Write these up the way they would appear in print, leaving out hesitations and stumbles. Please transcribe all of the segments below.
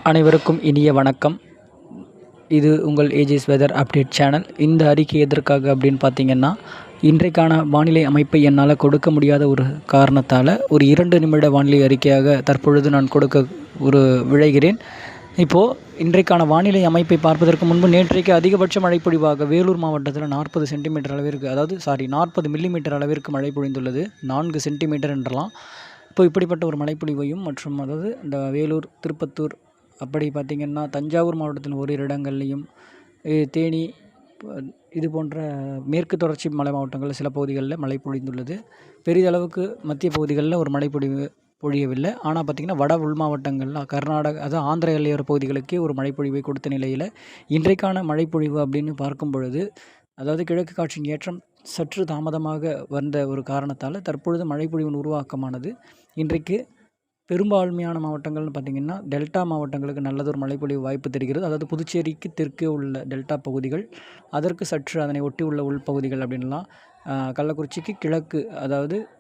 அனைவருக்கும் இனிய வணக்கம். இது உங்கள் ஏஜிஸ் வெதர் அப்டேட் சேனல். இந்த அறிக்கை எதற்காக அப்படின்னு பார்த்தீங்கன்னா, இன்றைக்கான வானிலை அமைப்பை என்னால் கொடுக்க முடியாத ஒரு காரணத்தால் ஒரு 2 நிமிட வானிலை அறிக்கையாக தற்பொழுது நான் கொடுக்க விழைகிறேன். இப்போது இன்றைக்கான வானிலை அமைப்பை பார்ப்பதற்கு முன்பு நேற்றைக்கு அதிகபட்ச மழைப்பொழிவாக வேலூர் மாவட்டத்தில் 40 சென்டிமீட்டர் அளவிற்கு 40 மில்லிமீட்டர் அளவிற்கு மழை பொழிந்துள்ளது. 4 சென்டிமீட்டர் என்றலாம். இப்போ இப்படிப்பட்ட ஒரு மழைப்பொழிவையும் மற்றும் இந்த வேலூர், திருப்பத்தூர், அப்படி பார்த்திங்கன்னா தஞ்சாவூர் மாவட்டத்தில் ஓரிரு இடங்கள்லையும், தேனி, இது போன்ற மேற்கு தொடர்ச்சி மலை மாவட்டங்களில் சில பகுதிகளில் மழை பொழிந்துள்ளது. பெரிதளவுக்கு மத்திய பகுதிகளில் ஒரு மழை பொழியவில்லை. ஆனால் பார்த்திங்கன்னா வட உள் மாவட்டங்களில் கர்நாடகா ஆந்திர எல்லையோர பகுதிகளுக்கே ஒரு மழைப்பொழிவை கொடுத்த நிலையில் இன்றைக்கான மழைப்பொழிவு அப்படின்னு பார்க்கும் பொழுது கிழக்கு காற்றின் ஏற்றம் சற்று தாமதமாக வந்த ஒரு காரணத்தால் தற்பொழுது மழைப்பொழிவின் உருவாக்கமானது இன்றைக்கு பெரும்பான்மையான மாவட்டங்கள்னு பார்த்திங்கன்னா டெல்டா மாவட்டங்களுக்கு நல்லதொரு மழைப்பொழிவு வாய்ப்பு தெரிகிறது. புதுச்சேரிக்கு தெற்கே உள்ள டெல்டா பகுதிகள், அதற்கு சற்று அதனை ஒட்டி உள்ள உள்பகுதிகள் அப்படின்லாம், கள்ளக்குறிச்சிக்கு கிழக்கு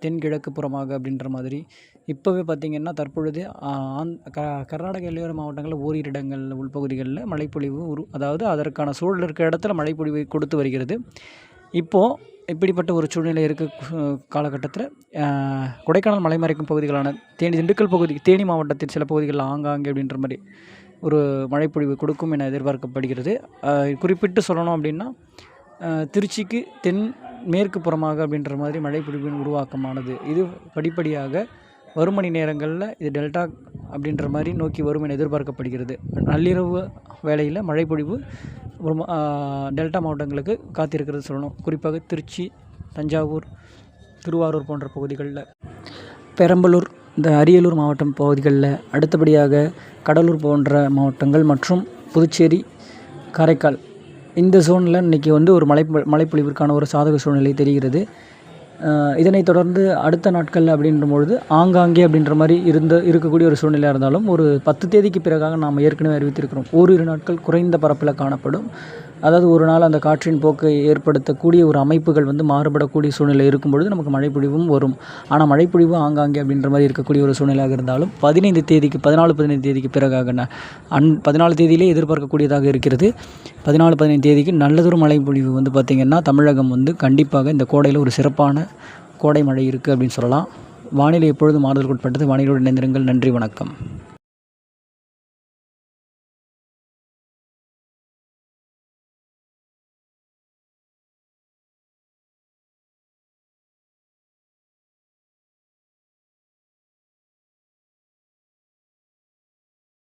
தென்கிழக்கு புறமாக அப்படின்ற மாதிரி இப்போவே பார்த்திங்கன்னா தற்பொழுது கர்நாடக எல்லையோர மாவட்டங்களில் ஓரிரு இடங்களில் உள்பகுதிகளில் மழைப்பொழிவு அதற்கான சூழல் இருக்கிற இடத்துல மழைப்பொழிவை கொடுத்து வருகிறது. இப்போது இப்படிப்பட்ட ஒரு சூழ்நிலை காலகட்டத்தில் கொடைக்கானல் மலைமறைக்கும் பகுதிகளான திண்டுக்கல் பகுதி, தேனி மாவட்டத்தின் சில பகுதிகளில் ஆங்காங்கே அப்படின்ற மாதிரி ஒரு மழைப்பொழிவு கொடுக்கும் என எதிர்பார்க்கப்படுகிறது. குறிப்பிட்டு சொல்லணும் அப்படின்னா, திருச்சிக்கு மேற்கு புறமாக அப்படின்ற மாதிரி மழைப்பொழிவின் உருவாக்கமானது இது படிப்படியாக வரும் மணி நேரங்களில் இது டெல்டா அப்படின்ற மாதிரி நோக்கி வரும் என எதிர்பார்க்கப்படுகிறது. நள்ளிரவு வேளையில் மழைப்பொழிவு டெல்டா மாவட்டங்களுக்கு காத்திருக்கிறது சொல்லணும். குறிப்பாக திருச்சி, தஞ்சாவூர், திருவாரூர் போன்ற பகுதிகளில், பெரம்பலூர், இந்த அரியலூர் மாவட்டம் பகுதிகளில், அடுத்தபடியாக கடலூர் போன்ற மாவட்டங்கள் மற்றும் புதுச்சேரி, காரைக்கால், இந்த ஜோனில் இன்றைக்கி ஒரு மழைப்பொழிவிற்கான ஒரு சாதக சூழ்நிலை தெரிகிறது. இதனைத் தொடர்ந்து அடுத்த நாட்கள் அப்படின்றபொழுது ஆங்காங்கே அப்படின்ற மாதிரி இருக்கக்கூடிய ஒரு சூழ்நிலையாக இருந்தாலும், ஒரு 10 தேதிக்கு பிறகாக நாம் ஏற்கனவே அறிவித்திருக்கிறோம், ஓரிரு நாட்கள் குறைந்த பரப்பில் காணப்படும். ஒரு நாள் அந்த காற்றின் போக்கை ஏற்படுத்தக்கூடிய ஒரு அமைப்புகள் மாறுபடக்கூடிய சூழ்நிலை இருக்கும் பொழுது நமக்கு மழைப்பொழிவும் வரும். ஆனால் மழைப்பொழிவு ஆங்காங்கே அப்படின்ற மாதிரி இருக்கக்கூடிய ஒரு சூழ்நிலையாக இருந்தாலும் 14 தேதிக்கு பிறகாக 14 தேதியிலே எதிர்பார்க்கக்கூடியதாக இருக்கிறது. 14, 15 தேதிக்கு நல்லதொரு மழைப்பொழிவு பார்த்திங்கன்னா தமிழகம் கண்டிப்பாக இந்த கோடையில் ஒரு சிறப்பான கோடை மழை இருக்குது அப்படின்னு சொல்லலாம். வானிலை எப்பொழுதும் மாறுதலுக்கு உட்பட்டது. வானிலையோடு இணைந்திருங்கள். நன்றி, வணக்கம்.